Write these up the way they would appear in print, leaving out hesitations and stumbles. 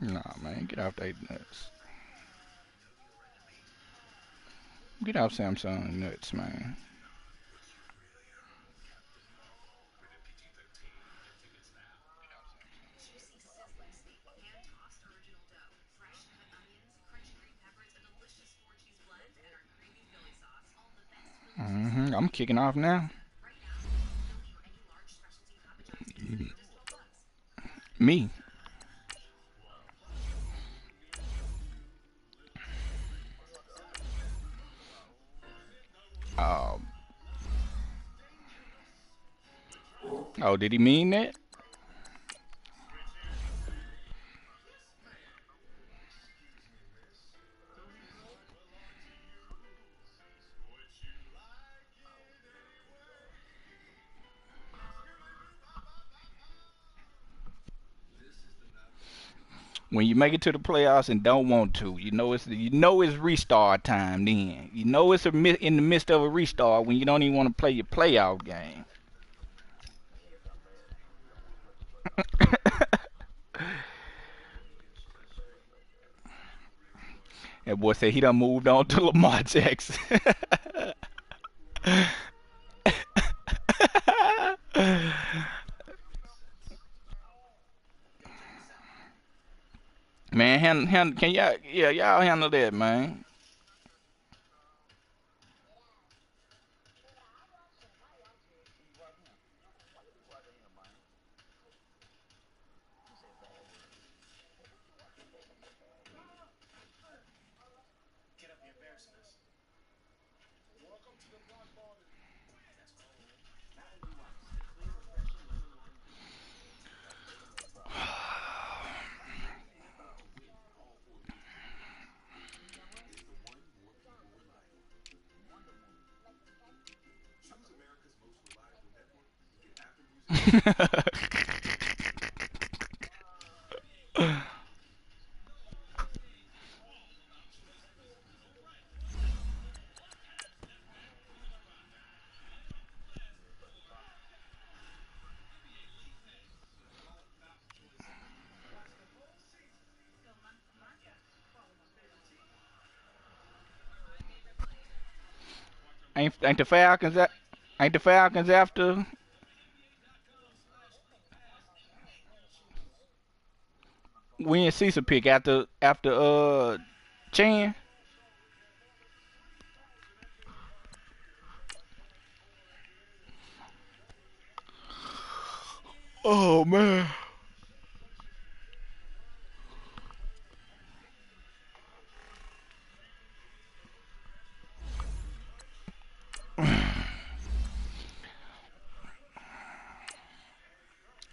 Nah, man, get off they nuts. Get off Samsung nuts, man. I'm kicking off now. Me. Oh, oh, did he mean that? When you make it to the playoffs and don't want to, you know it's restart time. Then you know it's in the midst of a restart when you don't even want to play your playoff game. That boy said he done moved on to Lamar Jackson. Man, can y'all, yeah, y'all handle that, man. Ain't the Falcons ain't the Falcons after win Cecil pick after Chan? Oh man.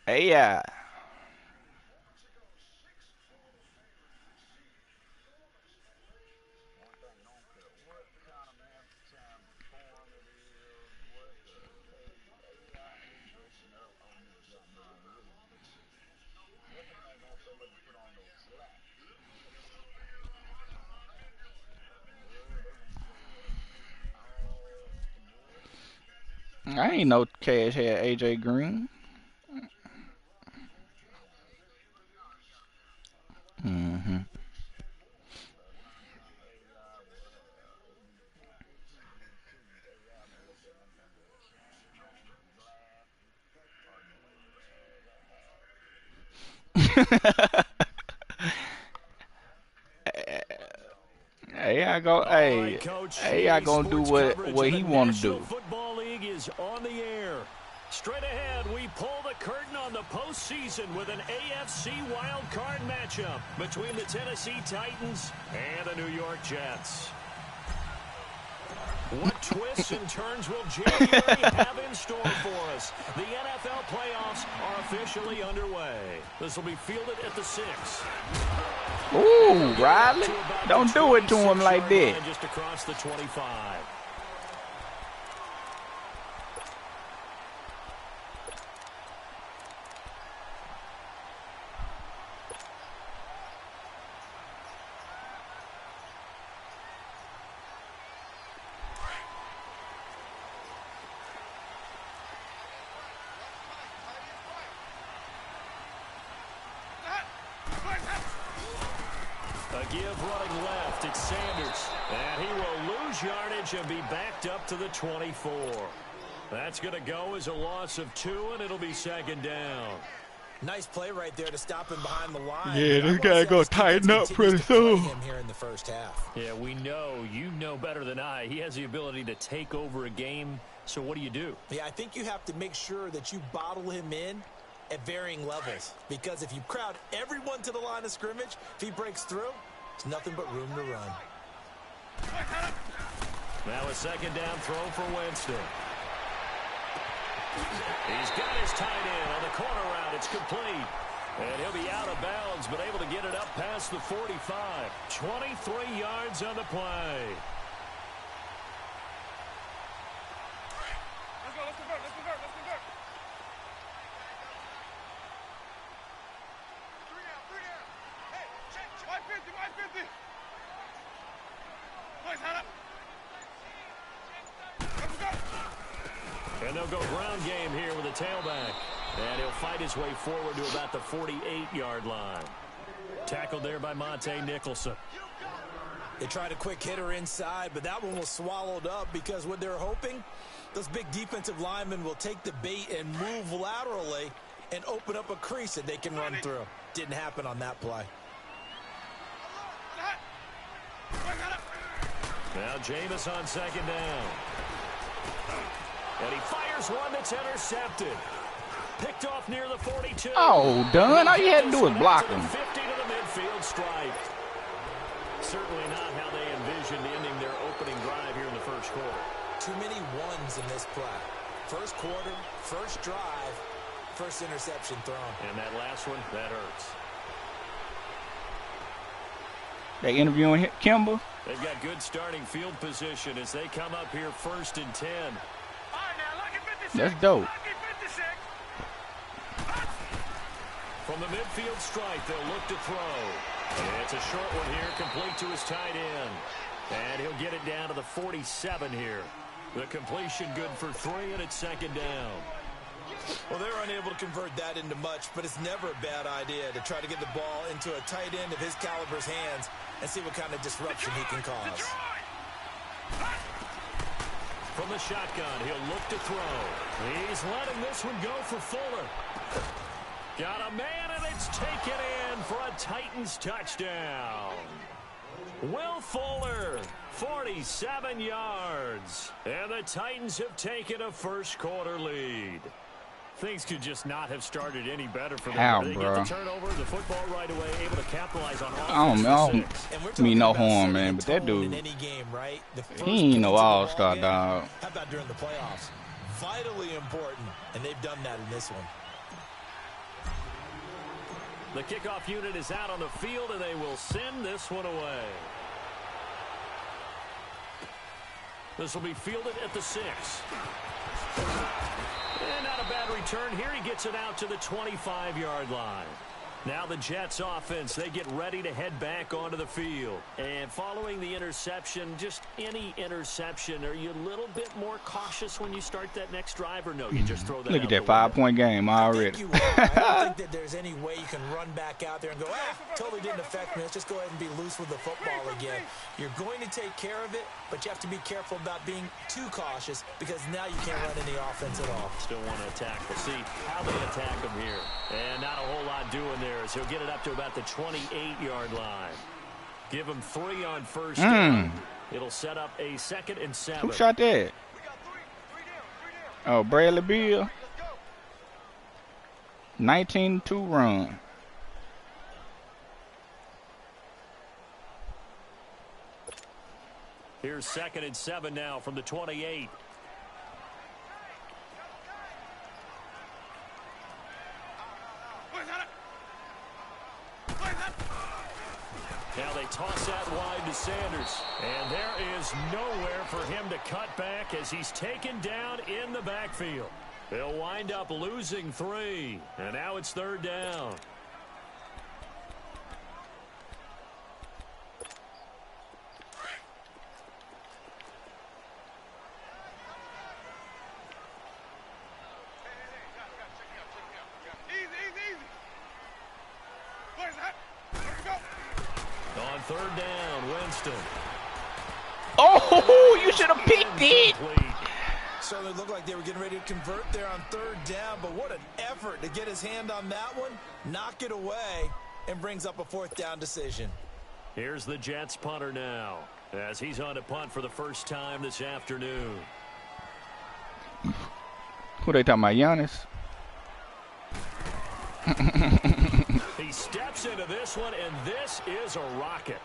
Hey yeah. I ain't know Cash had AJ Green. Hmm. AI go All right, hey Coach. AI EA gonna do Sports what coverage what of the he wanna National do. Football League is on the air. Straight ahead, we pull the curtain on the postseason with an AFC wildcard matchup between the Tennessee Titans and the New York Jets. What twists and turns will January have in store for us? The NFL playoffs are officially underway. This will be fielded at the 6. And they'll Ooh, get it out Riley. to about the Don't do it to him like 26-yard that. line just across the 25. A give running left. It's Sanders. And he will lose yardage and be backed up to the 24. That's going to go as a loss of 2, and it'll be second down. Nice play right there to stop him behind the line. Yeah, this guy gonna tighten up pretty soon. Him here in the first half. Yeah, we know. You know better than I. He has the ability to take over a game. So what do? Yeah, I think you have to make sure that you bottle him in at varying levels. Because if you crowd everyone to the line of scrimmage, if he breaks through, there's nothing but room to run. Now a second down throw for Winston. He's got his tight end on the corner route. It's complete. And he'll be out of bounds, but able to get it up past the 45. 23 yards on the play. Let's convert. Three down. Hey, check. 150. Boys, head up. Let's go. And they'll go ground game here with a tailback. And he'll fight his way forward to about the 48-yard line. Tackled there by Monte Nicholson. They tried a quick hitter inside, but that one was swallowed up because what they're hoping, those big defensive linemen will take the bait and move laterally and open up a crease that they can run through. Didn't happen on that play. Now Jameis on second down. And he fires one that's intercepted. Picked off near the 42. Oh, done. All you had to do was block him. 50 to the midfield stripe. Certainly not how they envisioned ending their opening drive here in the first quarter. Too many ones in this play. First quarter, first drive, first interception thrown. And that last one, that hurts. They interviewing Kimber. They've got good starting field position as they come up here 1st and 10. That's dope. From the midfield stripe, they'll look to throw. And it's a short one here, complete to his tight end. And he'll get it down to the 47 here. The completion good for 3, and it's second down. Well, they're unable to convert that into much, but it's never a bad idea to try to get the ball into a tight end of his caliber's hands and see what kind of disruption he can cause. From the shotgun, he'll look to throw. He's letting this one go for Fuller. Got a man, and it's taken in for a Titans touchdown. Will Fuller, 47 yards. And the Titans have taken a first quarter lead. Things could just not have started any better for them. Ow, they bro. get the turnover, the football right away, able to capitalize on offense. I don't mean no harm, man, but that dude, Game, right? he ain't no all-star, dog. How about during the playoffs? Vitally important, and they've done that in this one. The kickoff unit is out on the field, and they will send this one away. This will be fielded at the 6. And not a bad return here. He gets it out to the 25-yard line. Now the Jets offense, they get ready to head back onto the field. And following the interception, just any interception, are you a little bit more cautious when you start that next drive, or no, you just throw that Look out at that the window? 5-point game already. I think you are. I don't think that there's any way you can run back out there and go, totally didn't affect me. Let's just go ahead and be loose with the football again. You're going to take care of it, but you have to be careful about being too cautious because now you can't run any offense at all. Still want to attack. We'll see how they attack him here. And not a whole lot doing there as he'll get it up to about the 28-yard line. Give him 3 on first down. It'll set up a 2nd and 7. Who shot that? Oh, Bradley Beal. 19-2 run. Here's 2nd and 7 now from the 28. Now they toss that wide to Sanders. And there is nowhere for him to cut back as he's taken down in the backfield. They'll wind up losing 3. And now it's 3rd down. third down, Winston. Oh, you should have picked it. Certainly looked like they were getting ready to convert there on third down, but what an effort to get his hand on that one, knock it away, and brings up a fourth down decision. Here's the Jets punter now, as he's on a punt for the first time this afternoon. Who they talking about, Giannis? He steps into this one, and this is a rocket.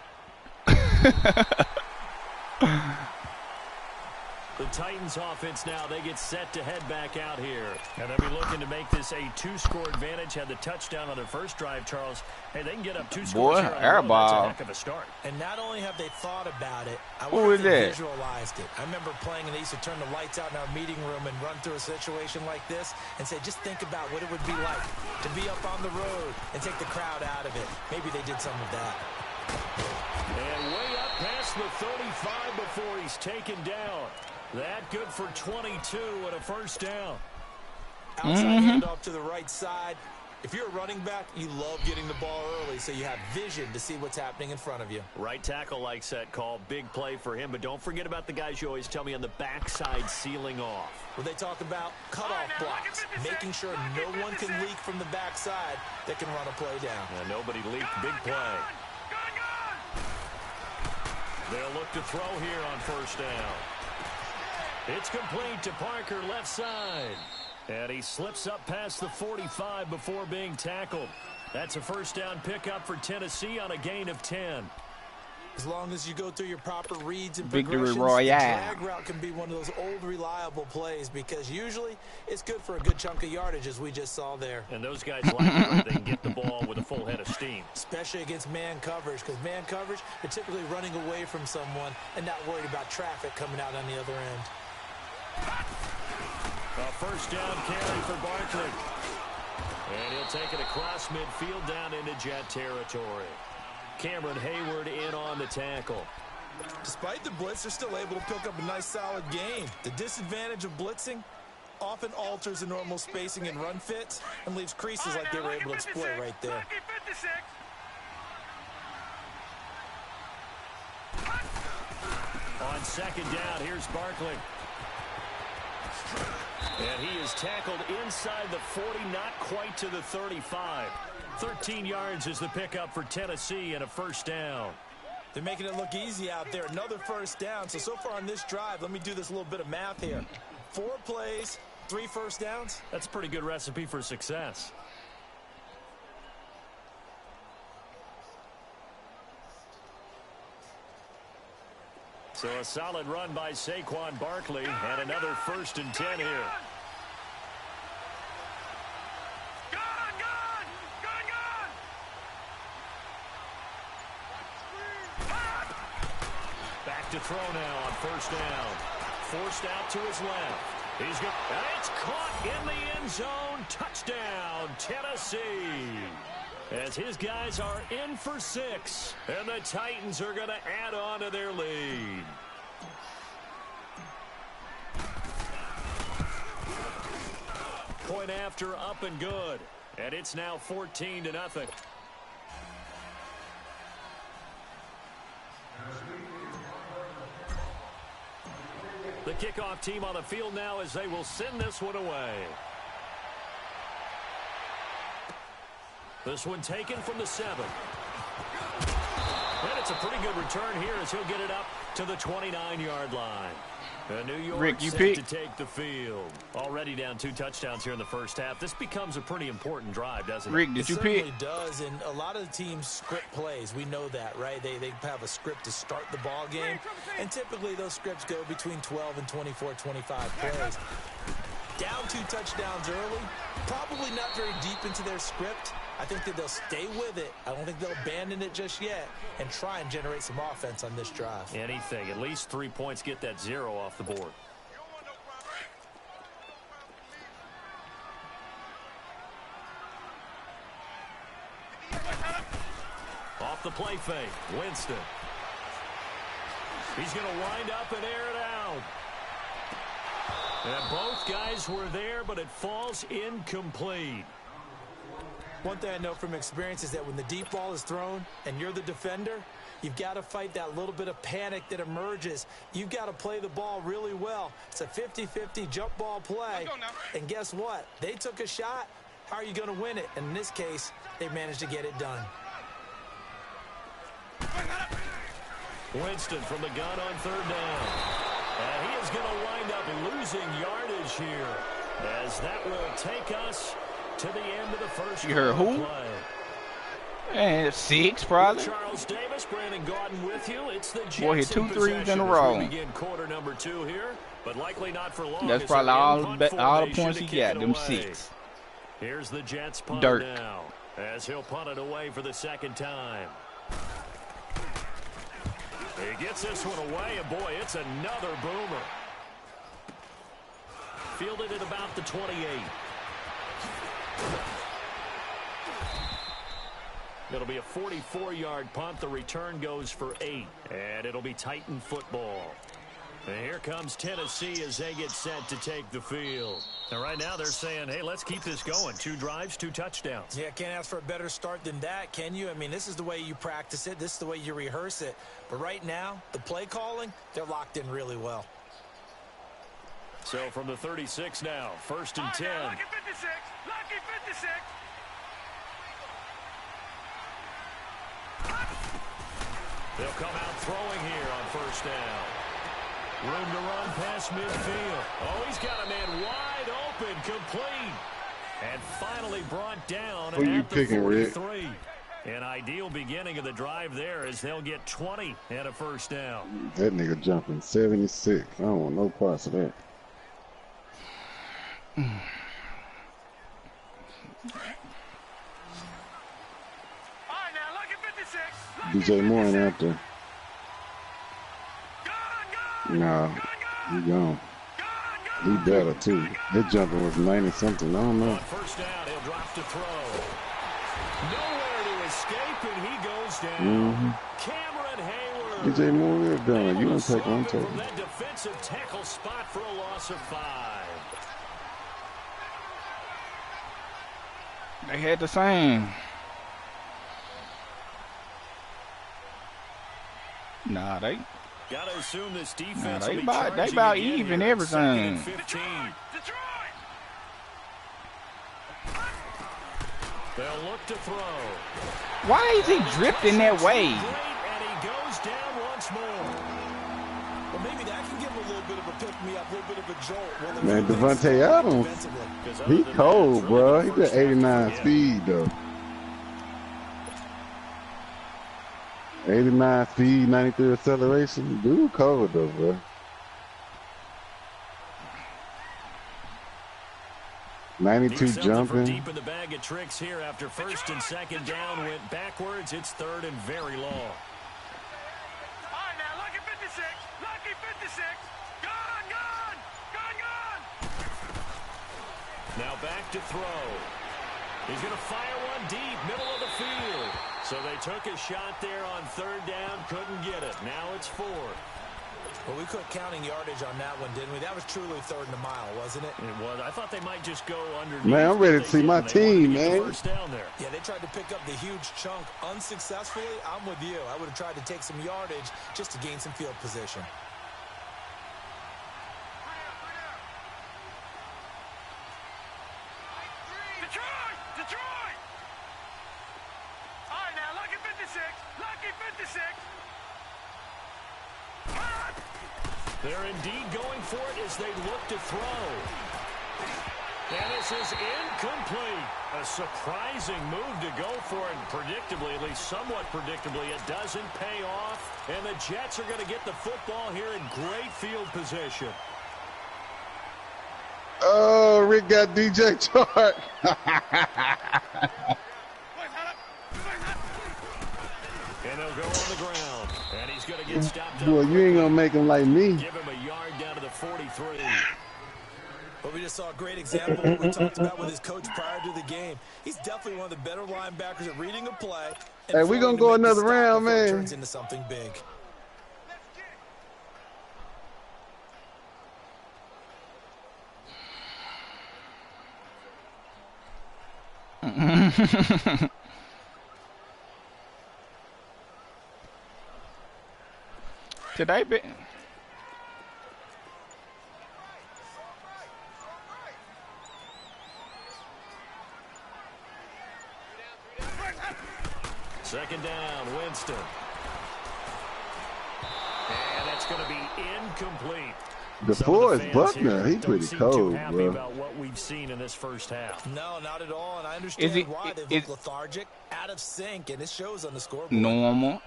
The Titans offense now, they get set to head back out here. And they'll be looking to make this a two-score advantage. Had the touchdown on their first drive, Charles. Hey, they can get up 2 scores here on the road. That's a heck of a start. And not only have they thought about it, I Who wonder is if they that? visualized it. I remember playing and they used to turn the lights out in our meeting room and run through a situation like this and say, just think about what it would be like to be up on the road and take the crowd out of it. Maybe they did some of that. And way up past the 35 before he's taken down. That good for 22 and a first down. Outside handoff to the right side. If you're a running back, you love getting the ball early so you have vision to see what's happening in front of you. Right tackle likes that call. Big play for him. But don't forget about the guys you always tell me on the backside sealing off. Well, they talk about cutoff blocks, making sure no one can leak from the backside that can run a play down. And nobody leaked. Big play. They'll look to throw here on first down. It's complete to Parker, left side. And he slips up past the 45 before being tackled. That's a first down pickup for Tennessee on a gain of 10. As long as you go through your proper reads and Victory progressions, Royale. the drag route can be one of those old reliable plays because usually it's good for a good chunk of yardage as we just saw there. And those guys like it when they can get the ball with a full head of steam. Especially against man coverage because man coverage, they're typically running away from someone and not worried about traffic coming out on the other end. A first down carry for Barkley. And he'll take it across midfield down into Jet territory. Cameron Hayward in on the tackle. Despite the blitz, they're still able to pick up a nice solid gain. The disadvantage of blitzing often alters the normal spacing and run fits and leaves creases like they were able to exploit right there. On second down, here's Barkley. And he is tackled inside the 40, not quite to the 35. 13 yards is the pickup for Tennessee and a first down. They're making it look easy out there. Another first down. So far on this drive, let me do this little bit of math here. 4 plays, 3 first downs. That's a pretty good recipe for success. So a solid run by Saquon Barkley and another 1st and 10 here. Back to throw now on first down. Forced out to his left. He's got, and it's caught in the end zone. Touchdown, Tennessee. As his guys are in for 6. And the Titans are going to add on to their lead. Point after up and good. And it's now 14-0. The kickoff team on the field now as they will send this one away. This one taken from the 7. And it's a pretty good return here as he'll get it up to the 29-yard line. And New York Rick, you set pick. to take the field. Already down 2 touchdowns here in the first half. This becomes a pretty important drive, doesn't it? Rick, did you pick? It certainly does, and a lot of the teams script plays. We know that, right? They have a script to start the ball game, and typically those scripts go between 12 and 24, 25 plays. Down 2 touchdowns early, probably not very deep into their script. I think that they'll stay with it. I don't think they'll abandon it just yet and try and generate some offense on this drive. Anything. At least 3 points, get that 0 off the board. Off the play fake, Winston. He's going to wind up and air it out. And both guys were there, but it falls incomplete. One thing I know from experience is that when the deep ball is thrown and you're the defender, You've got to fight that little bit of panic that emerges. You've got to play the ball really well. It's a 50-50 jump ball play. And guess what? They took a shot. How are you going to win it? And in this case, they managed to get it done. Winston from the gun on third down. And he is going to wind up losing yardage here, as that will take us to the end of the first. You heard who? Play. And 6 probably. Charles Davis, Brandon Gordon with you. It's the Jets. Boy, hit 2 threes in a row. Begin quarter number 2 here, but likely not for long. That's probably all the points he got. Them 6. Here's the Jets punt Dirt. now, as he'll punt it away for the second time. He gets this one away, and boy, it's another boomer. Fielded at about the 28. It'll be a 44-yard punt. The return goes for 8, and it'll be Titan football. And here comes Tennessee as they get set to take the field. And right now they're saying, hey, let's keep this going. 2 drives, 2 touchdowns. Yeah, can't ask for a better start than that, can you? I mean, this is the way you practice it. This is the way you rehearse it. But right now, the play calling, they're locked in really well. So from the 36 now, 1st and 10. Lucky 56. Lucky 56. They'll come out throwing here on 1st down. Room to run past midfield. Oh, he's got a man wide open, complete. And finally brought down Who you at the picking, Rick? 43. An ideal beginning of the drive there, as they'll get 20 and a 1st down. That nigga jumping 76. I don't want no parts of that. All right, now, lucky 56. DJ Moore ain't out there. Nah, he gone. He better too. His jumping was 90-something. I don't know. On 1st down, he'll drop to throw. Nowhere to escape, and he goes down. Cameron Hayward. DJ Moore is done. You don't take one From tackle. that defensive tackle spot for a loss of 5. They had the same. Nah, they Gotta assume this defense they will be about charging again even here. everything. 2nd and 15. Detroit. They'll look to throw. Why is he drifting that way? Great, and he goes down once more. Well, maybe that can give them a little bit of a pick-me-up, a little bit of a jolt. While they're Man, doing Devontae things Adams, defensively. 'Cause other he than cold, that, it's bro. really He the got first half 89 again. speed, though. 89 speed, 93 acceleration. Dude cold, though, bro. Need 92 something for jumping. deep in the bag of tricks here after 1st and 2nd down went backwards. It's 3rd and very long. All right, now, lucky 56. Lucky 56. Gone, gone. Gone, gone. Now back to throw. He's going to fire one deep, middle of the field. So they took a shot there on 3rd down, couldn't get it. Now it's 4th. Well, we quit counting yardage on that one, didn't we? That was truly 3rd and a mile, wasn't it? It was. I thought they might just go underneath. Man, I'm ready but to they see my didn't. They wanted team, to get the man. 1st down there. Yeah, they tried to pick up the huge chunk unsuccessfully. I'm with you. I would have tried to take some yardage just to gain some field position. Detroit. Detroit. All right, now, lucky 56. Lucky 56. They're indeed going for it as they look to throw. And this is incomplete. A surprising move to go for it. Predictably, at least somewhat predictably, it doesn't pay off. And the Jets are going to get the football here in great field position. Oh, Rick got DJ Chark. And they'll go on the ground. And he's going to get stopped up. Boy, you ain't going to make him like me. Give him a yard down to the 43. But we just saw a great example of what we talked about with his coach prior to the game. He's definitely one of the better linebackers at reading a play. And Hey, we failing gonna to go make the another stop round, before it man. turns into something big. Today, be. Second down, Winston. And that's going to be incomplete. DeForest Buckner, he pretty cold, bro. About what we've seen in this first half. No, not at all, and I understand why they look lethargic, out of sync, and it shows on the scoreboard. Normal.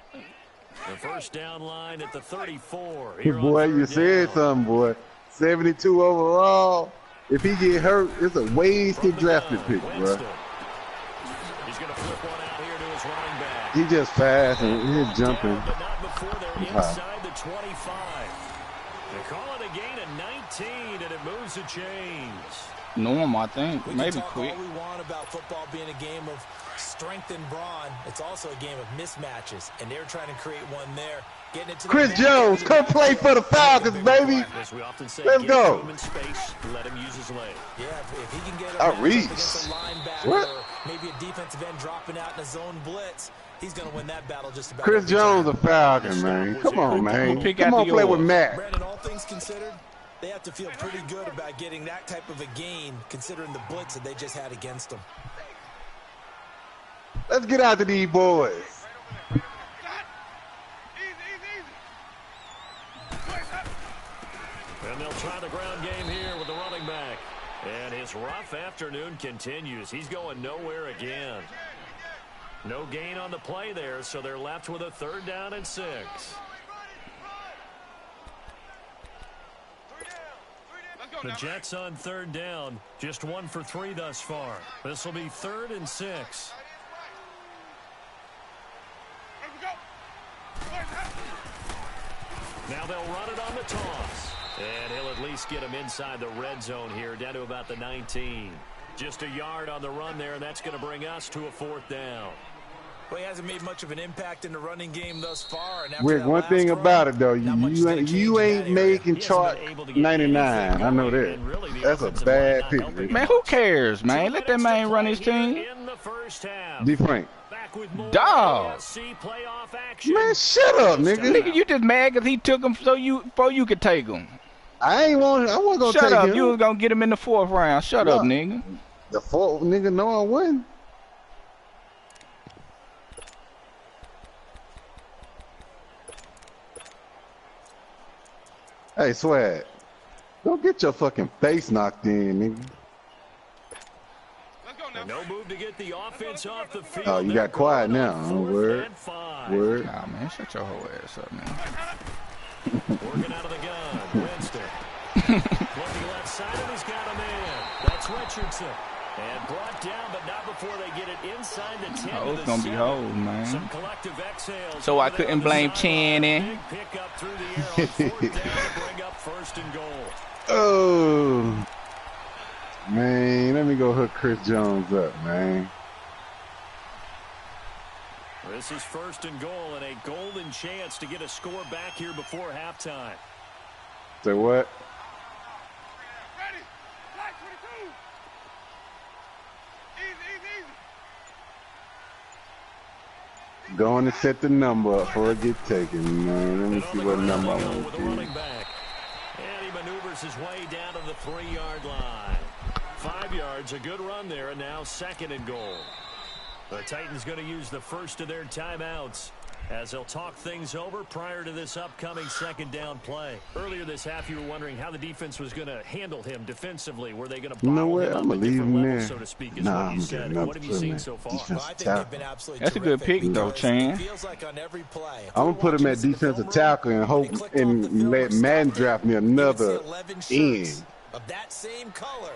The first down line at the 34. Boy, you said something, boy. 72 overall. If he get hurt, it's a wasted drafted pick, bro. He's going to flip one out here to his running back. He just fast and he's jumping. But not before they're inside the 25. They call it a gain of 19, and it moves the chains. Normal, I think. We maybe can talk quick. all we want about football being a game of strength and brawn. It's also a game of mismatches, and they're trying to create one there. Getting into Chris Jones, come play for the Falcons, baby. As we often say, let's go. Him in space, let him use his leg. Yeah, if he can get a reach against a linebacker what? or maybe a defensive end dropping out in a zone blitz, he's going to win that battle just about. Chris Jones, a Falcon, man. Come on, man. Come on, play with Matt. Brandon, all things considered, they have to feel pretty good about getting that type of a gain, considering the blitz that they just had against them. Let's get out to these boys. And they'll try the ground game here with the running back. And his rough afternoon continues. He's going nowhere again. No gain on the play there, so they're left with a 3rd down and 6. The Jets on 3rd down, just 1 for 3 thus far. This will be 3rd and 6. Now they'll run it on the toss. And he'll at least get him inside the red zone here, down to about the 19. Just a yard on the run there, and that's going to bring us to a 4th down. Well, he hasn't made much of an impact in the running game thus far. And Rick, one thing about it, though, you ain't making chart 99. I know that. That's a bad pick, Rick. Man, who cares, man? Let that man run his team. D. Frank. Dog. Man, shut up, nigga. Nigga, you just mad because he took him so you could take him. I wasn't gonna Shut take up. him. You was gonna get him in the 4th round. Shut up, nigga. The 4th, nigga, no, I wouldn't. Hey, Swag. Don't get your fucking face knocked in, nigga. No move to get the offense off the field. Oh, you got quiet now. Word. Word. Nah, man, shut your whole ass up, man. Working out of the gun. Winston. Looking left side, and he's got a man. That's Richardson. And brought down, but not before they get it inside the 10. Oh, it's gonna be hold, man. Some collective exhales. So I couldn't blame Channing. Pick up through the air on 4th down to bring up 1st and goal. Oh. Man, let me go hook Chris Jones up, man. This is 1st and goal and a golden chance to get a score back here before halftime. Say what? Going to set the number up before it get taken, man. Let me see what number I want to do. And he maneuvers his way down to the 3-yard line. 5 yards, a good run there, and now 2nd and goal. The Titans going to use the first of their timeouts as they'll talk things over prior to this upcoming 2nd down play. Earlier this half, you were wondering how the defense was going to handle him defensively. Were they going to bottle him up at different levels, so to speak, is what you said. What have you seen so far? That's a good pick, though, Chan. I'm going to put him at defensive tackle and hope and let Madden draft me another end. Of that same color,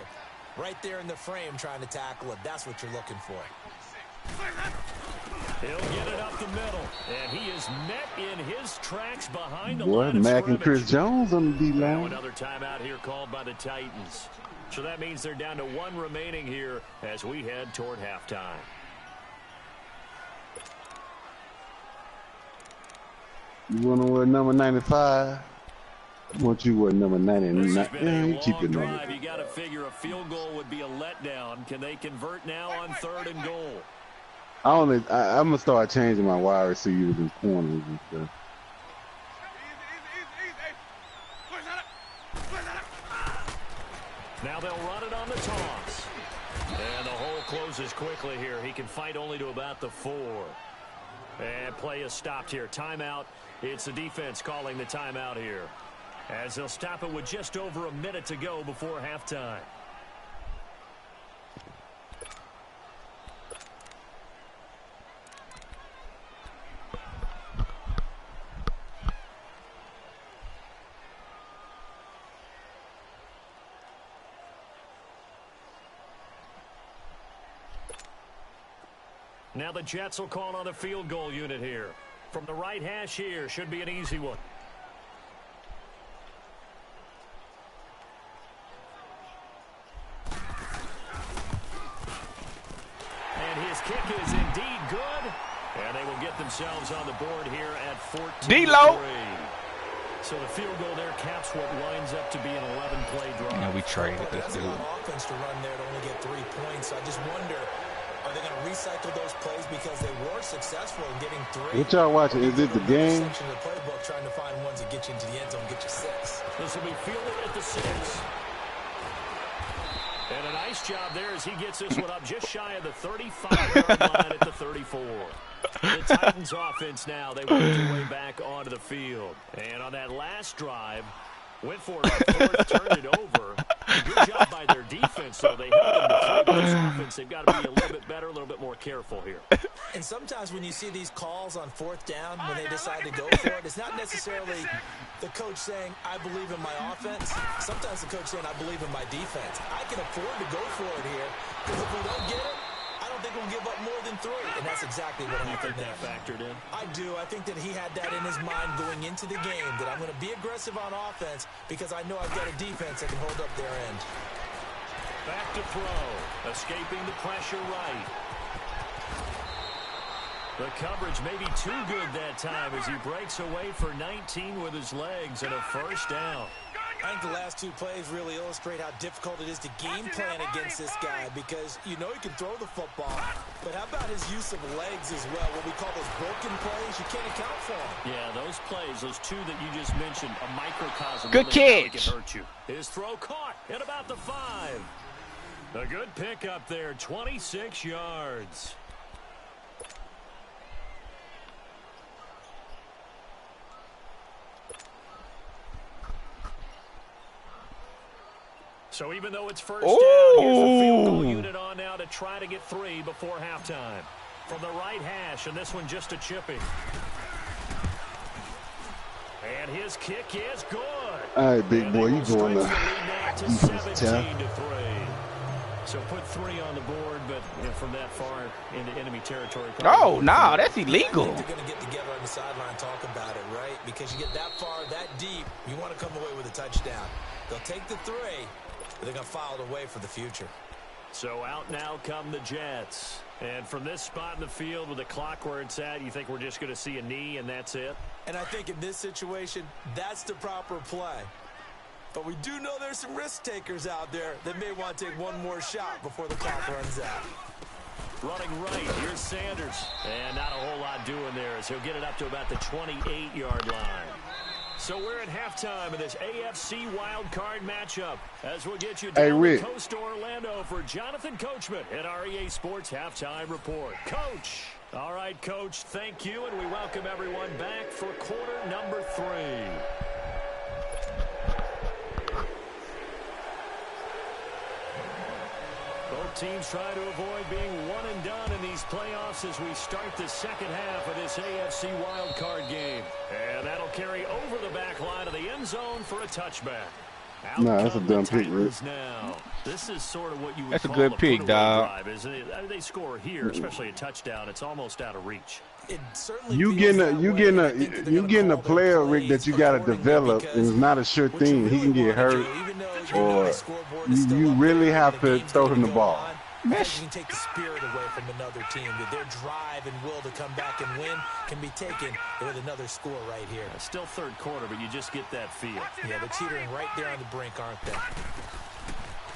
right there in the frame trying to tackle it. That's what you're looking for. He'll get it up the middle, and he is met in his tracks behind the Boy, line of Mac and scrimmage. Chris Jones on the D-line. Another timeout here called by the Titans. So that means they're down to 1 remaining here as we head toward halftime. You want to wear number 95? I want you to wear number 99. Yeah, you keep your number. You got to figure a field goal would be a letdown. Can they convert now on 3rd and goal? I'm going to start changing my wide receivers and corners and stuff. Now they'll run it on the toss. And the hole closes quickly here. He can fight only to about the 4. And play is stopped here. Timeout. It's the defense calling the timeout here, as they'll stop it with just over a minute to go before halftime. Now the Jets will call on the field goal unit here. From the right hash here, should be an easy one. And his kick is indeed good. And they will get themselves on the board here at 14-3. D-Lo. So the field goal there caps what winds up to be an 11-play drive. Yeah, we traded this That's a dude. lot of offense to run there to only get 3 points. I just wonder, are they going to recycle those plays because they were successful in getting 3? What y'all watching? Is it the game? Section of the playbook trying to find ones that get you into the end zone, get you 6. This will be fielded at the 6. And a nice job there as he gets this one up just shy of the 35-yard line at the 34. The Titans offense now, they work their way back onto the field. And on that last drive, went for it on 4th, turned it over. Good job by their defense, though. They held them to 3. This offense, they've got to be a little bit better, a little bit more careful here. And sometimes when you see these calls on 4th down, when they decide to go for it, it's not necessarily the coach saying, I believe in my offense. Sometimes the coach saying, I believe in my defense. I can afford to go for it here, because if we don't get it, I don't think we'll give up more than 3. And that's exactly what happened there. That factored in? I do. I think that he had that in his mind going into the game, that I'm going to be aggressive on offense because I know I've got a defense that can hold up their end. Back to throw. Escaping the pressure right. The coverage may be too good that time as he breaks away for 19 with his legs and a 1st down. I think the last 2 plays really illustrate how difficult it is to game plan against this guy, because you know he can throw the football, but how about his use of legs as well? What we call those broken plays, you can't account for them. Yeah, those plays, those 2 that you just mentioned, a microcosm. Good really catch. can hurt you. His throw caught at about the 5. A good pickup there, 26 yards. So even though it's 1st down, here's the field goal unit on now to try to get 3 before halftime. From the right hash, and this one just a chipping. And his kick is good. All right, big boy, you going to 17 to 3. So put 3 on the board, but from that far into enemy territory. Oh, no, that's illegal. They're going to get together on the sideline and talk about it, right? Because you get that far, that deep, you want to come away with a touchdown. They'll take the 3. But they're going to file it away for the future. So out now come the Jets. And from this spot in the field with the clock where it's at, you think we're just going to see a knee and that's it? And I think in this situation, that's the proper play. But we do know there's some risk takers out there that may want to take one more shot before the clock runs out. Running right, here's Sanders. And not a whole lot doing there as he'll get it up to about the 28-yard line. So we're at halftime of this AFC Wildcard matchup as we'll get you down the coast to Orlando for Jonathan Coachman at our EA Sports Halftime Report. Coach. All right, Coach, thank you, and we welcome everyone back for quarter number 3. Both teams try to avoid being one and done in these playoffs as we start the second half of this AFC wildcard game. And that'll carry over the back line of the end zone for a touchback. Nah, that's a dumb pick, Rick. Now, this is sort of what you would That's a call good pick, dog. drive, isn't it? I mean, they score here, especially a touchdown. It's almost out of reach. You getting a player, Rick, that you got to develop, and it's not a sure thing. He can get hurt, or you really have to throw him the ball. You can take the spirit away from another team. Their drive and will to come back and win can be taken with another score right here. It's still 3rd quarter, but you just get that feel. Yeah, they're teetering right there on the brink, aren't they?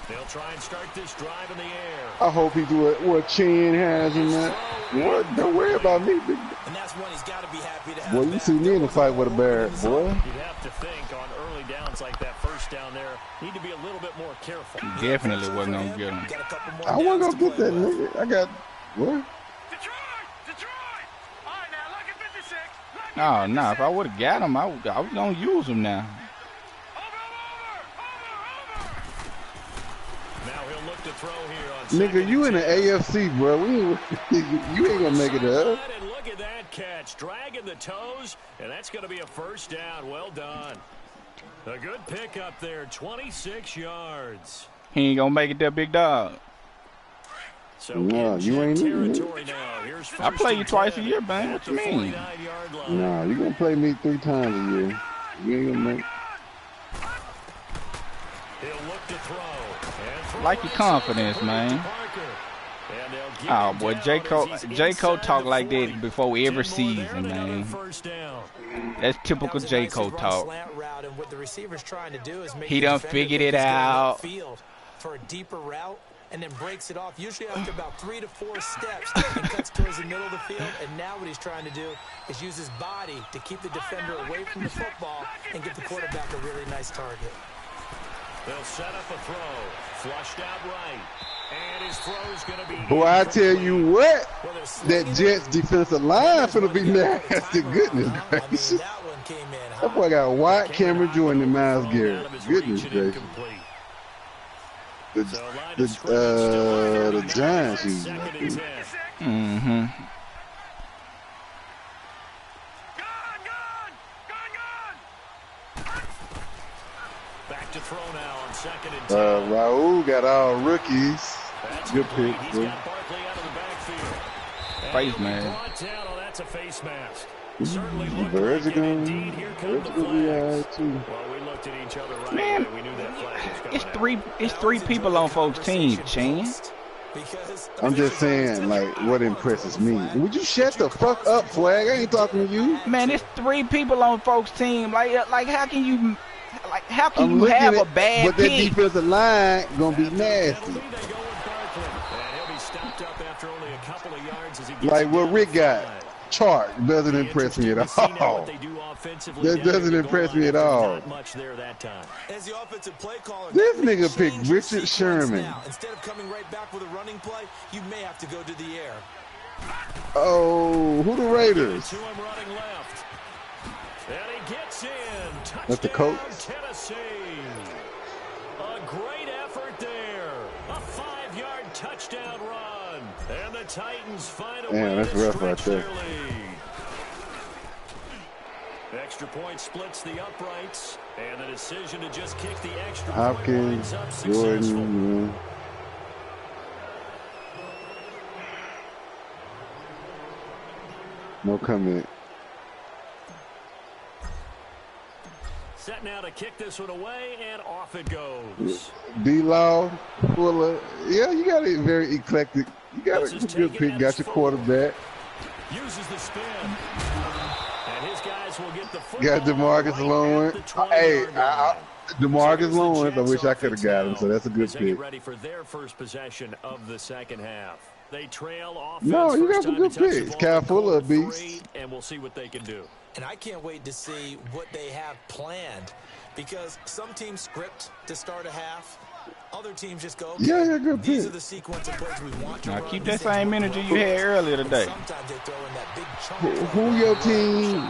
They'll try and start this drive in the air. I hope he do what Chin has in that. What? Don't worry about me, big. And that's one he's got to be happy to have. Boy, you see me in the fight with a bear, boy. You'd have to think on early downs like that, 1st first down there. Need to be a little bit more careful. Definitely wasn't gonna get him. I wasn't gonna get that nigga. I got what? Detroit! All right, now, lucky 56. Lucky Oh, no, 56. if I would have got him, I was gonna use him now. Now he'll look to throw here on Nigga, you in the AFC, bro. You ain't gonna make it up. And look at that catch, dragging the toes, and that's going to be a first down. Well done. A good pickup there, 26 yards. He ain't gonna make it there, big dog. So No, you ain't territory now. Here's I play you first twice a and year, 10 man. at What the you mean? 49-yard line. Nah, you gonna play me 3 times a year. You ain't gonna make. He'll look to throw. And throw Like your confidence, man. Oh boy, J. Cole talk like that before every season, man. That's typical J. Cole talk. He done figured it out. For a deeper route and then breaks it off, usually after about 3 to 4 steps, and cuts towards the middle of the field. And now what he's trying to do is use his body to keep the defender away from the football and give the quarterback a really nice target. They'll set up a throw, flushed out right, and his throw's going to be. Boy, I tell you what, that Jets defensive line finna be nasty. Goodness gracious. That boy got White, Cameron Jordan, and Myles Garrett. Goodness gracious. The Giants using that thing. Mm-hmm. Back to throw now on 2nd and 10. Raul got all rookies. Good pick, He's bro. got Barkley out of the backfield. Face mask. Brought down, oh, that's a face mask. Certainly looked Birds are like it. going Indeed, here come the to be flags. alright too. Well, we looked at each other right Man, away. We knew that flag was coming out. it's three people on folks' team, Chan. I'm just saying, like, what impresses me. Would you shut the fuck up, Flag? I ain't talking to you. Man, it's 3 people on folks' team. Like how can you have I'm a looking bad but that pick? defensive line gonna be nasty. Like what Rick got. Chart doesn't impress me at all. That doesn't impress me at all. This nigga picked Richard Sherman. Instead of coming right back with a running play, you may have to go to the air. Oh, who the Raiders? That's the Colts. Tennessee. A great effort there. A 5-yard touchdown run. And the Titans find a way that's to rough right stretch there. their lead. Extra point splits the uprights. And the decision to just kick the extra point Hopkins, winds up successful. Jordan, yeah. No comment. Set now to kick this one away, and off it goes. D-Law, Fuller. Yeah, you got it very eclectic. You got a good pick. Got your quarterback. Uses the spin. And his guys will get the football. Got DeMarcus Lawrence. Hey, DeMarcus Lawrence. I wish I could have got him, so that's a good pick. Ready for their first possession of the second half. They trail offense. No, you got first some time good to touch the picks. ball, Kyle they Fuller, call a it beast. 3, and we'll see what they can do. And I can't wait to see what they have planned, because some teams script to start a half. Other teams just go, okay, Yeah, good these pick. are the sequence of plays we want to Now run. keep These that things same we're energy you gonna had earlier run. today. Sometimes they throw in that big chunk. Who your team?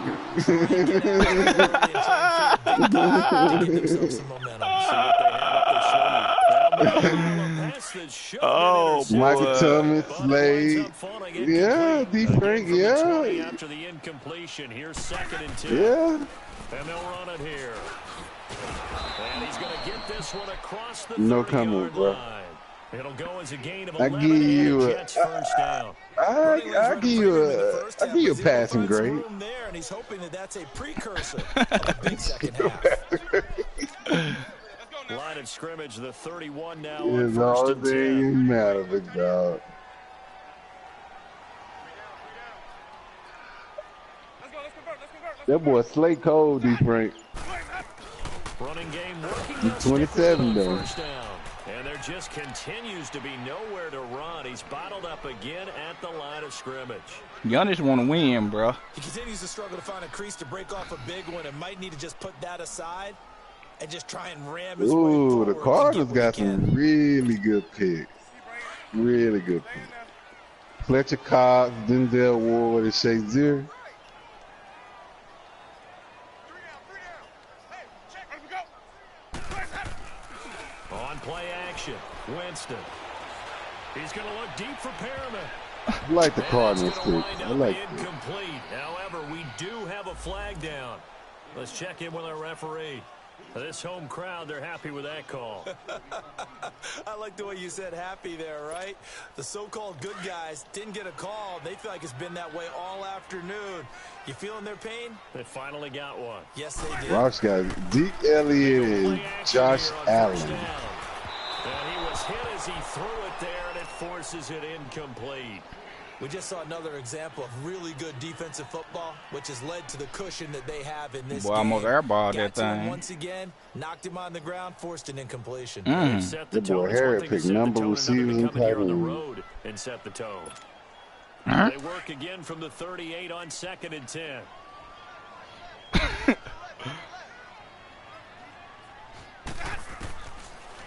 Oh, boy. Michael Thomas, Slade. Yeah, D. Frank, yeah. After the incompletion, here's 2nd and 10. Yeah. And they'll run it here. And he's going to get this one across the No 30-yard comment, bro. line. It'll go as a gain of I 11 give you and a- Jets first down. I give you a passing grade. There, and he's hoping that that's a precursor of a big second half. Line of scrimmage, the 31 now It's on all first and the 10. thing matter, big dog. That boy Slay Cold, D. Frank. Running game working. He's 27 though. First down. And there just continues to be nowhere to run. He's bottled up again at the line of scrimmage. Giannis want to win, bro. He continues to struggle to find a crease to break off a big one and might need to just put that aside and just try and ram his way forward. Ooh, the Cardinals got some really good picks. Really good picks. Fletcher Cox, Denzel Ward, and Shazier. On play action, Winston. He's going to look deep for Perriman. I like the Cardinals pick. I like it. Incomplete. However, we do have a flag down. Let's check in with our referee. This home crowd, they're happy with that call. I like the way you said happy there, right? The so-called good guys didn't get a call. They feel like it's been that way all afternoon. You feeling their pain? They finally got one. Yes, they did. Rock's got Zeke Elliott and Josh Allen. And he was hit as he threw it there, and it forces it incomplete. We just saw another example of really good defensive football, which has led to the cushion that they have in this game. Almost airballed that thing. Once again, knocked him on the ground, forced an incompletion. Set the boy tone. Harris picked number receivers and here on the tight road and set the tone. They work again from the 38 on 2nd and 10.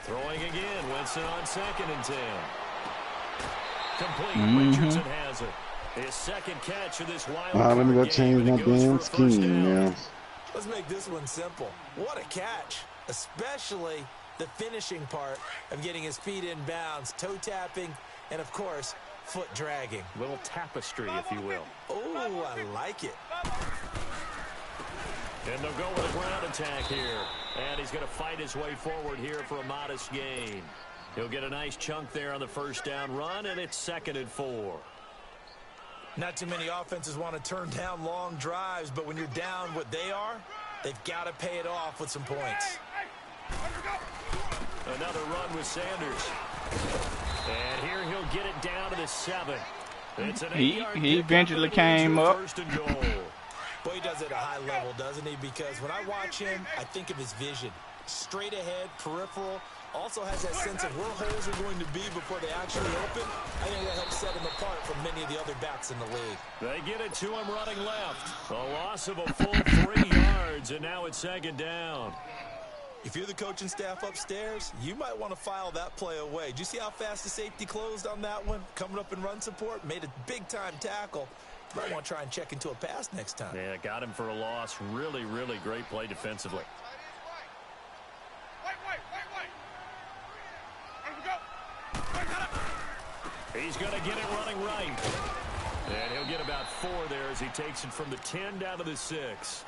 Throwing again, Winston on 2nd and 10. Complete. Richardson has it. His second catch of this wild card let me go game, change my damn scheme now. Let's make this one simple. What a catch, especially the finishing part of getting his feet in bounds, toe tapping, and of course, foot dragging. Little tapestry, if you will. Oh, I like it. And they'll go with a ground attack here. And he's going to fight his way forward here for a modest gain. He'll get a nice chunk there on the first down run, and it's 2nd and 4. Not too many offenses want to turn down long drives, but when you're down what they are, they've got to pay it off with some points. Another run with Sanders. And here he'll get it down to the 7. It's an 8-yard he eventually came up. First and goal. Boy, he does it at a high level, doesn't he? Because when I watch him, I think of his vision. Straight ahead, peripheral. Also has that sense of where holes are going to be before they actually open. I think that helps set him apart from many of the other backs in the league. They get it to him running left. A loss of a full 3 yards, and now it's 2nd down. If you're the coaching staff upstairs, you might want to file that play away. Did you see how fast the safety closed on that one? Coming up in run support, made a big-time tackle. Might want to try and check into a pass next time. Yeah, got him for a loss. Really, really great play defensively. He's going to get it running right. And he'll get about 4 there as he takes it from the 10 down to the 6.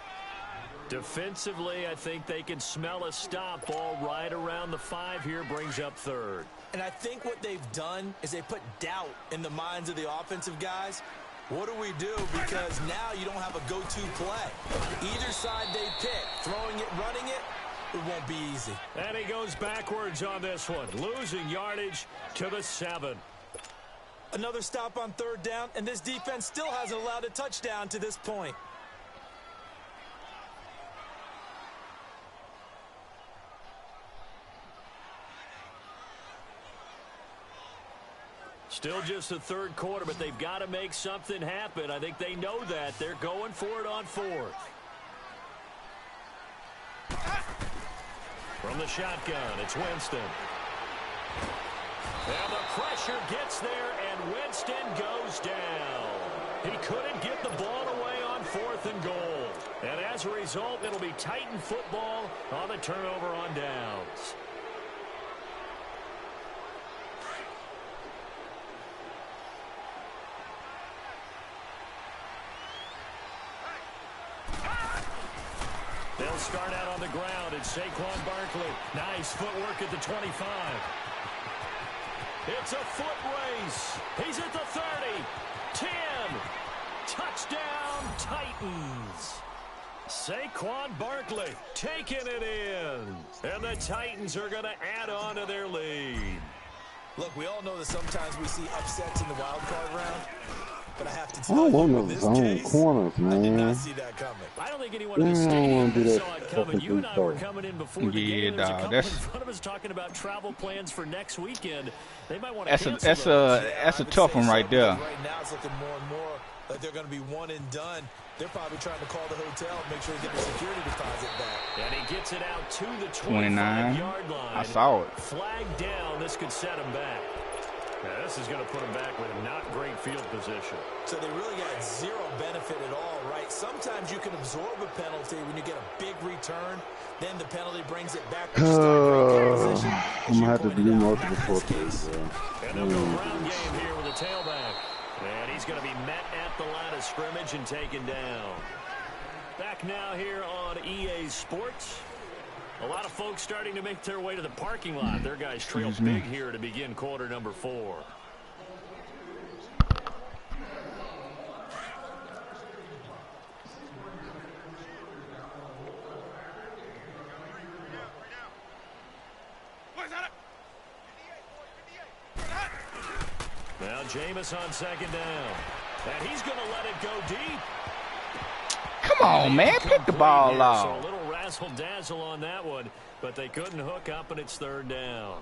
Defensively, I think they can smell a stop ball right around the 5 here, brings up 3rd. And I think what they've done is they put doubt in the minds of the offensive guys. What do we do? Because now you don't have a go-to play. Either side they pick, throwing it, running it, it won't be easy. And he goes backwards on this one, losing yardage to the 7. Another stop on 3rd down, and this defense still hasn't allowed a touchdown to this point. Still just the 3rd quarter, but they've got to make something happen. I think they know that. They're going for it on 4th. From the shotgun, it's Winston. And the pressure gets there, and Winston goes down. He couldn't get the ball away on 4th and goal. And as a result, it'll be Titan football on the turnover on downs. They'll start out on the ground. It's Saquon Barkley. Nice footwork at the 25. It's a foot race. He's at the 30. 10. Touchdown, Titans. Saquon Barkley taking it in. And the Titans are going to add on to their lead. Look, we all know that sometimes we see upsets in the wild card round. But I have to I tell don't you, want in no this zone case, corners, I did man. not see that coming. I don't think anyone in the stadium saw it coming. You and I were Yeah, coming in before the Yeah, game. There's a dog. couple in front of us talking about travel plans for next weekend. They might want to cancel That's those. a tough one right there. Right now, it's looking more and more like they're going to be one and done. They're probably trying to call the hotel and make sure they get the security deposit back. And he gets it out to the 29. 25-yard line. I saw it. Flag down. This could set him back. Now, this is going to put him back with not great field position. So they really got zero benefit at all, right? Sometimes you can absorb a penalty when you get a big return. Then the penalty brings it back. I'm gonna have to do multiple forfeits. And they'll go ground game here with a tailback. And he's going to be met at the line of scrimmage and taken down. Back now here on EA Sports. A lot of folks starting to make their way to the parking lot. Their guys trail big here to begin quarter number 4. Now Jameis on second down. And he's going to let it go deep. Come on, man. Pick the ball So a off. little razzle-dazzle on that one, but they couldn't hook up, and it's third down.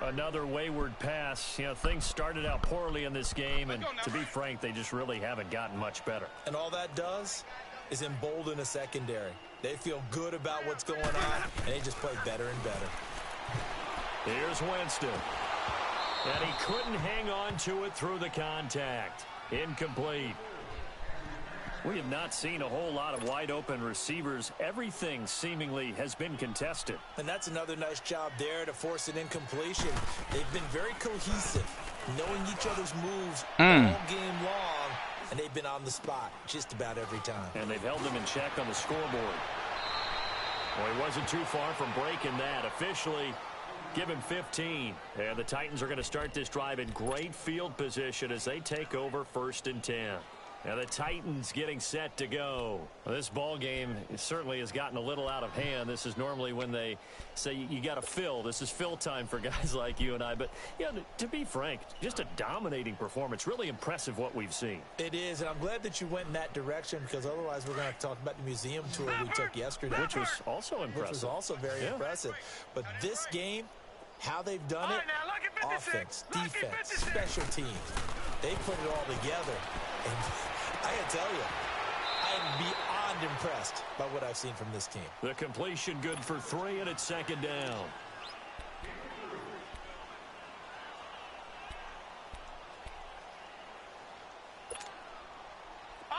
Another wayward pass. You know, things started out poorly in this game, and to be frank, they just really haven't gotten much better. And all that does is embolden a secondary. They feel good about what's going on, and they just play better and better. Here's Winston. And he couldn't hang on to it through the contact. Incomplete. We have not seen a whole lot of wide-open receivers. Everything seemingly has been contested. And that's another nice job there to force an incompletion. They've been very cohesive, knowing each other's moves all game long, and they've been on the spot just about every time. And they've held them in check on the scoreboard. Well, he wasn't too far from breaking that. Officially, give him 15. And the Titans are going to start this drive in great field position as they take over 1st and 10. Now the Titans getting set to go. Well, this ball game certainly has gotten a little out of hand. This is normally when they say you got to fill. This is fill time for guys like you and I. But, yeah, to be frank, just a dominating performance. Really impressive what we've seen. It is, and I'm glad that you went in that direction because otherwise we're going to have to talk about the museum tour we took yesterday. Which was also impressive. Which was also very impressive. But this game, how they've done it, offense, defense, special teams, they put it all together. And I got to tell you, I am beyond impressed by what I've seen from this team. The completion good for 3, and it's second down.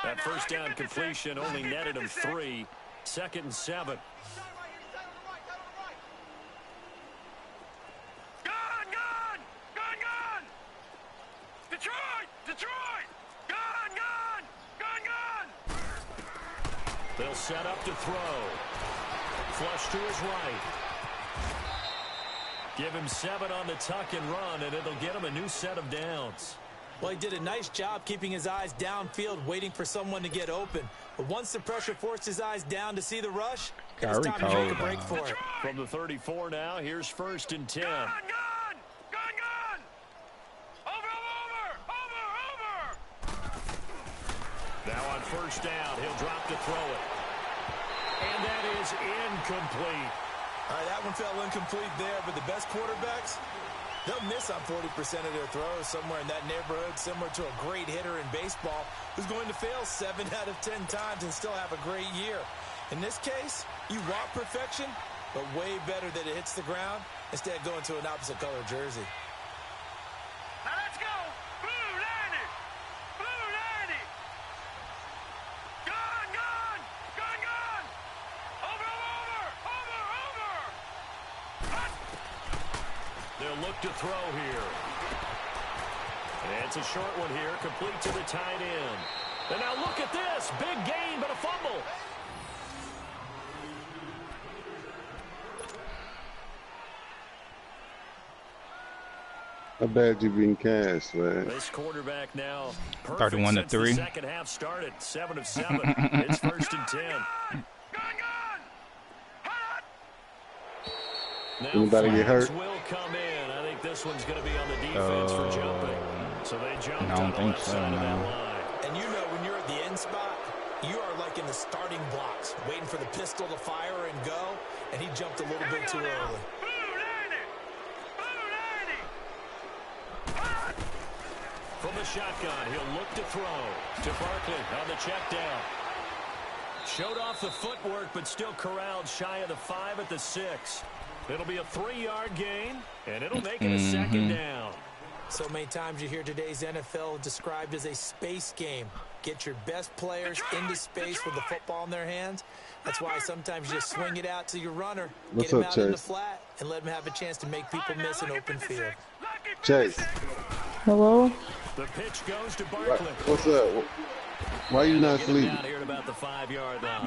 That first down completion only netted him 3. 2nd and 7. They'll set up to throw. Flush to his right. Give him 7 on the tuck and run, and it'll get him a new set of downs. Well, he did a nice job keeping his eyes downfield, waiting for someone to get open. But once the pressure forced his eyes down to see the rush, it was time to make a break for it. From the 34 now, here's 1st and 10. Now on 1st down, he'll drop to throw it. And that is incomplete. All right, that one fell incomplete there, but the best quarterbacks, they'll miss on 40% of their throws, somewhere in that neighborhood, similar to a great hitter in baseball who's going to fail 7 out of 10 times and still have a great year. In this case, you want perfection, but way better that it hits the ground instead of going to an opposite color jersey. Now let's go. Blue 90. Blue 90. Gone, gone. Gone, gone. Over, over, over, over. They'll look to throw here. And it's a short one here, complete to the tight end. And now look at this. Big gain, but a fumble. How bad you been cast, man? This quarterback now 31 to 3. Second half started 7 of 7. It's 1st and 10. Now Anybody get hurt? Will come in. I think this one's going to be on the defense for jumping. So they jumped I don't think so, man. man. And you know when you're at the end spot, you are like in the starting blocks, waiting for the pistol to fire and go, and he jumped a little bit too early. From the shotgun, he'll look to throw to Barkley on the check down. Showed off the footwork, but still corralled shy of the 5 at the 6. It'll be a 3-yard gain, and it'll make it a second down. So many times you hear today's NFL described as a space game. Get your best players into space with the football in their hands. That's why sometimes you just swing it out to your runner, get him out in the flat, and let him have a chance to make people miss an open field. Chase. Hello? The pitch goes to Barkley. What's up? Why you not sleeping? What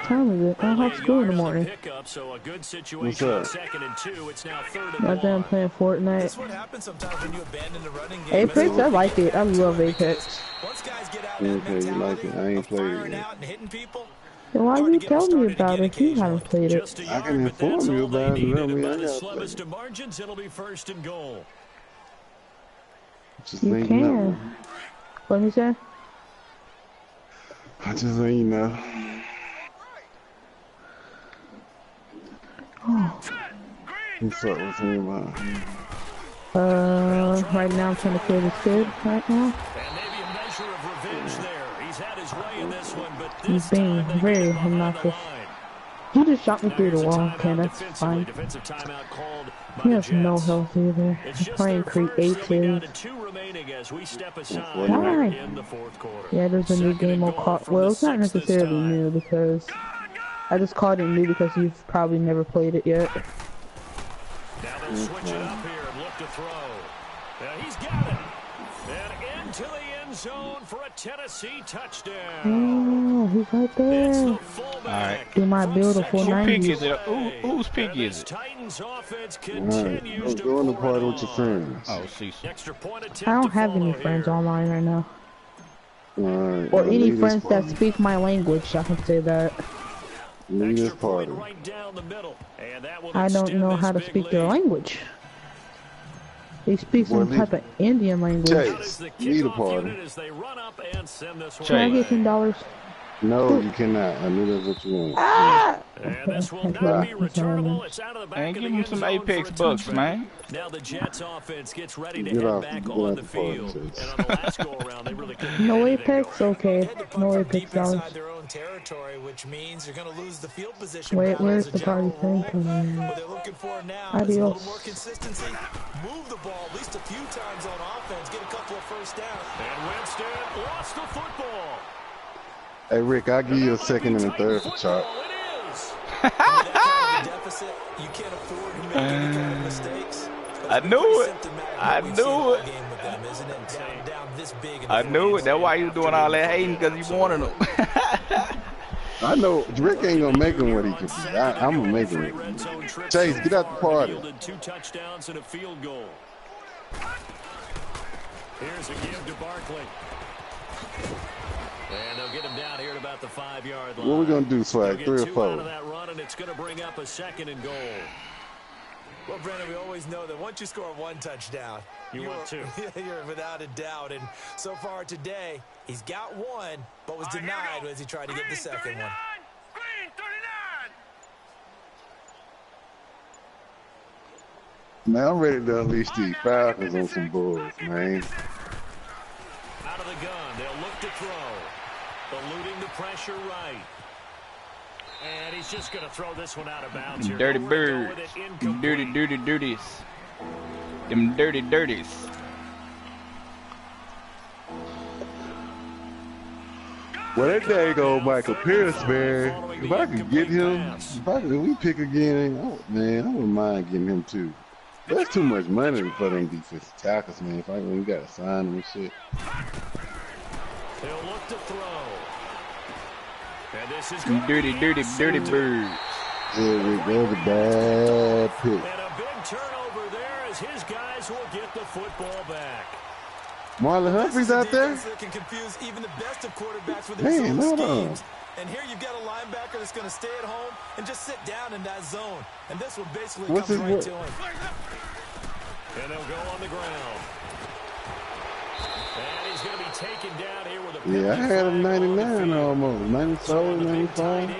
time is it? I don't have school in the morning. What's up? Second and 2. It's now 3rd and 1. I've been playing Fortnite. That's what happens sometimes when you abandon the running game. Apex, I like it. I love Apex. Once guys get out Okay, that mentality you like it. I ain't of played firing it yet. out and hitting people, Then why you tell me about it? You haven't played it. Just a I yard, can but inform that's you all they about it. needed, I mean, and I by the gotta slimmest play. of margins, it'll be 1st and goal. Just You letting you know. can. What you say? I just let you know. What's up with him? Right now I'm trying to kill this kid right now. And maybe a measure of revenge there. He's had his way in this one, but He's this being time they very get behind the obnoxious. line. He just shot me Now through the here's a wall. timeout Okay, that's defensively. fine. Defensive timeout called by He the has no Jets. health either. It's He's just playing their first. They'll be down creative. to 2 remaining as we step aside Why? in the 4th quarter. Yeah, there's a new Second game and mode goal called. from Well, the it's not 6 this necessarily time. new because I just called it new because you've probably never played it yet. Now they'll switch it up here and look to throw. And he's got it. And into the end zone for a Tennessee touchdown. Oh, he's right It's there. the fullback. Alright. Do my from beautiful section Whose pick 90s. is it? Whose pick And is this it? Titans offense Alright, continues I'm to doing the pour part it with your on. friends. Oh, Cecil. Extra point attempt I don't to have any follow friends here. online right now. Alright, Or now any leave this friends that part. speak my language, I can say that. Leave this Extra part. point right down the middle. And that will I don't extend know this how to big speak their lead. language. They speak Boy, some type of Indian language. Chase. Out is the Lead the kickoff party. unit as they run up and send this one Can I Chase. get away. $10? No, you cannot. I knew that's what you wanted. Ah! And this will not Bye. be returnable. It's out of the back Man, of give the him end some zone Apex for a bucks, touchback. man. Now the Jets offense gets ready to Get head off- back get on out the the party, field. Chase. And on the last go around, they really couldn't No get anything Apex? going. Okay. They had to come No from Apex deep dollars. inside their own territory, which means you're going to lose the field position Wait, battle where's as a the party general thing? rule. What they're looking for now is a little Adios. more consistency. Move the ball at least a few times on offense. Get a couple of first downs. And Winston lost the football. Hey, Rick, I'll give you a second and a third for Chart. It is. With that kind of a deficit, you can't afford to make any kind of mistakes. I knew it. Symptomatic I what we've seen knew all it. game with them, isn't it? Down this big in I the knew fourth it. That's why you doing all that hating, because you wanted him. I know Rick ain't gonna make him what he could be. I'm gonna make him. Red zone trip Chase, so get out the far. party. Yielded 2 touchdowns and a field goal. Here's a give to Barkley. And they'll get him down here at about the 5-yard line. What we gonna do, They'll Swag? get 3 or 2 out 4? of that run, and it's going to bring up a 2nd and goal. Well, Brandon, we always know that once you score 1 touchdown, You want 2. You're without a doubt. And so far today, he's got 1, but was denied as he tried to get the second one. Green 39. Man, I'm ready to unleash these Falcons on some bulls, man. Out of the gun, they'll look to throw. Eluding the pressure right. And he's just going to throw this one out of bounds here. Dirty Over to go birds. with it, Them dirty, incomplete. dirty, dirties. Them dirty, dirties. Well, that dang old Michael Pierce, man. If I could get him, if we pick again, man, I wouldn't mind getting him too. That's too much money for them defensive tackles, man. If we got to sign them and shit. He'll look to throw. And this is Them going dirty, to be dirty, dirty intercepted. birds. Yeah, Rick, that was a bad pick. And a big turnover there as his guys will get the football back. Marlon Humphrey's out there? Defense that can confuse even the best of quarterbacks with Man, their zone hold on. schemes. And here you've got a linebacker that's going to stay at home and just sit down in that zone. And this one basically What's comes his right word? to him. And they'll go on the ground. And taken down here with a Yeah, I had a 99 almost. 94, 95.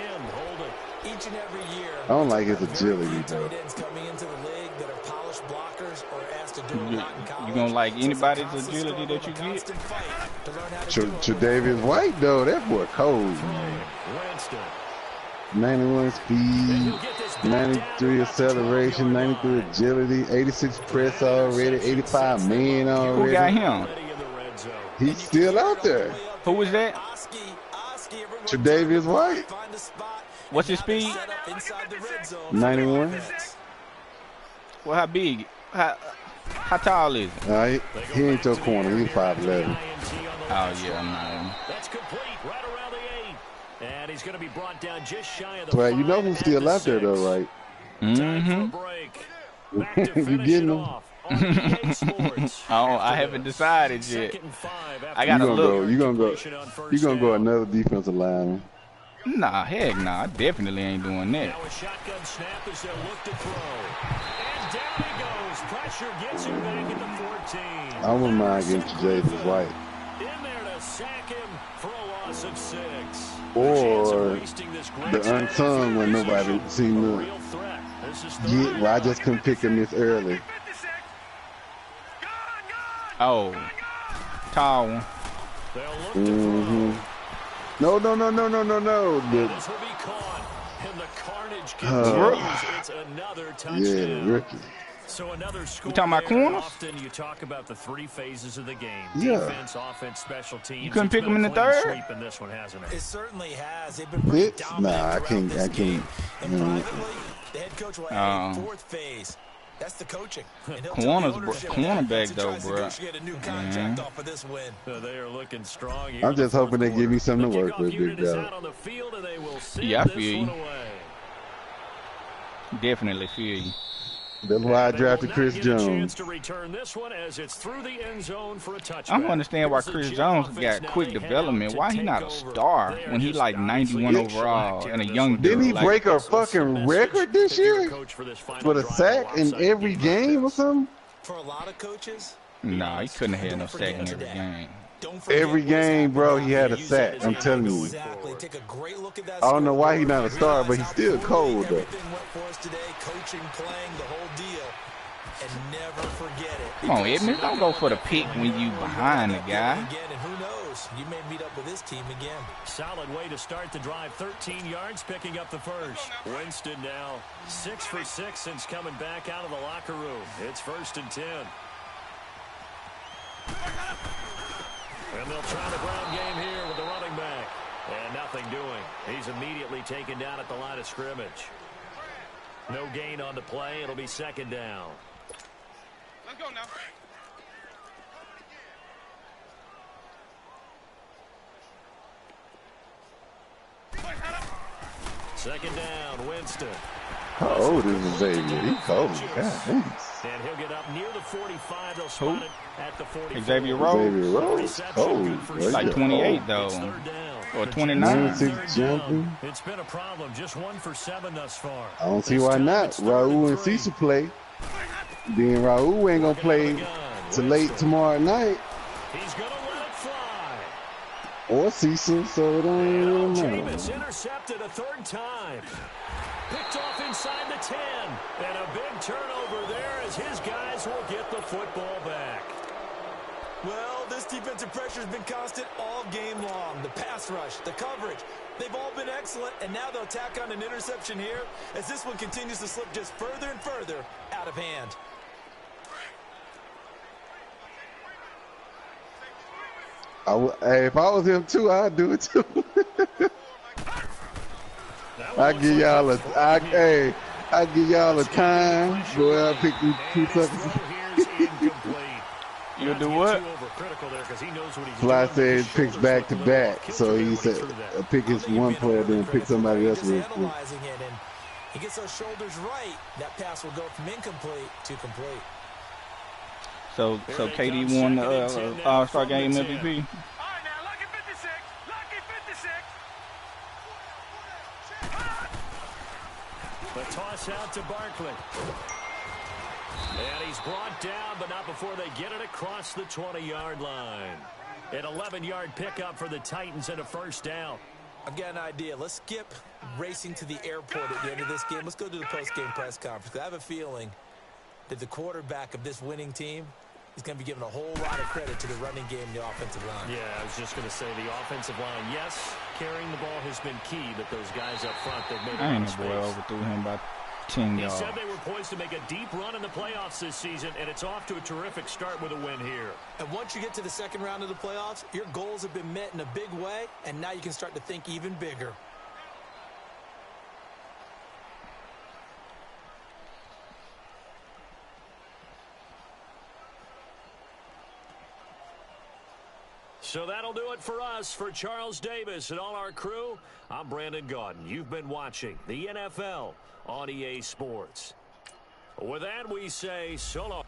Each and every year, I don't like his agility, though. coming into the league that are polished blockers or asked to do a lot in college. You gonna like anybody's agility that you get? Tre'Davious White, though, that boy cold, man. 91 speed, 93 acceleration, 93 agility, 86 press already, 85 man already. Who got him? He's still out there. Who was that? Tre'Davious White. What's his speed? 91. Well, how big? How tall is he? He ain't your corner. He's 5'11". Oh, yeah, man. That's complete right around the 8. And he's going to be brought down just shy of the Well, you know who's still out there, though, right? Mm-hmm. You getting him? Oh, I haven't decided yet. I gotta look. You gonna go another defensive lineman. Nah, heck nah. I definitely ain't doing that. Now a shotgun snap as they look to throw. And down he goes. Pressure gets him back at the 14. I wouldn't mind getting Tre'Davious White. In there to sack him for a loss of 6. Or the unsung when nobody seen the get where I just couldn't pick him this early. Oh, tall one. Mm-hmm. No. This will be caught, and the carnage continues. It's another touchdown. Yeah, rookie. So another score. You talking about corners? Often you talk about the 3 phases of the game. Yeah. Defense, offense, special teams. You couldn't pick him in the third? Sweep in this one, hasn't it? It certainly has. They've been pretty dominant. Nah, I can't. And privately, the head coach will add a 4th phase. That's the coaching. Cornerback though, bro. They are looking strong. I'm just hoping they give me something to work with, big dog. Yeah, I feel you. Definitely feel you. That's why I drafted Chris Jones. I don't understand why Chris Jones got quick development. Why he not a star when he like 91 overall and a young dude? Didn't he like, break a fucking record this year with a sack in every game or something? For a lot of coaches, nah, he couldn't have had no sack in every game. Every game, bro, he had a sack. I'm telling you. Exactly. Take a great look at that. I don't know why he's not a star, but he's still cold though. Everything went for us today, coaching, playing, the whole deal, and never forget it. Come on, Edmonds, don't go for the pick when you behind the guy. Again, and who knows? You may meet up with this team again. Solid way to start the drive. 13 yards, picking up the first. Winston now 6 for 6 since coming back out of the locker room. It's 1st and 10. And they'll try the ground game here with the running back. And nothing doing. He's immediately taken down at the line of scrimmage. No gain on the play. It'll be 2nd down. Let's go now. 2nd down, Winston. How old is Xavier? He cold. God damn. And he'll get up near the 45. They'll spot it at the 44. Xavier Rhodes? Xavier Rhodes? Cold. He's like 28 though. Or 29. 96 jumping. It's been a problem. Just 1 for 7 thus far. I don't see why not. Raul and Cecil play. Then Raul ain't gonna play till late tomorrow night. He's gonna let it fly. Or Cecil, so it don't really matter. Jameis intercepted a 3rd time. Picked off inside the 10. And a big turnover there as his guys will get the football back. Well, this defensive pressure has been constant all game long. The pass rush, the coverage, they've all been excellent, and now they'll tack on an interception here as this one continues to slip just further and further out of hand. Hey, if I was him too, I'd do it too. I give y'all a time. Go out and pick these 2 seconds. You'll do what? Fly said he picks back to back, so he said pick his one player, then pick somebody else real quick. He gets those shoulders right. That pass will go from incomplete to complete. So KD won the All-Star Game MVP. All right, now, lucky 56. Lucky 56. The toss out to Barkley. And he's brought down, but not before they get it across the 20-yard line. An 11-yard pickup for the Titans and a first down. I've got an idea. Let's skip racing to the airport at the end of this game. Let's go to the post-game press conference. I have a feeling that the quarterback of this winning team is going to be given a whole lot of credit to the running game and the offensive line. Yeah, I was just going to say the offensive line, yes, carrying the ball has been key, but those guys up front, they've made a lot of space. Boy overthrew him by 10 yards. He said they were poised to make a deep run in the playoffs this season, and it's off to a terrific start with a win here. And once you get to the second round of the playoffs, your goals have been met in a big way, and now you can start to think even bigger. So that'll do it for us. For Charles Davis and all our crew, I'm Brandon Gaudin. You've been watching the NFL on EA Sports. With that, we say so long.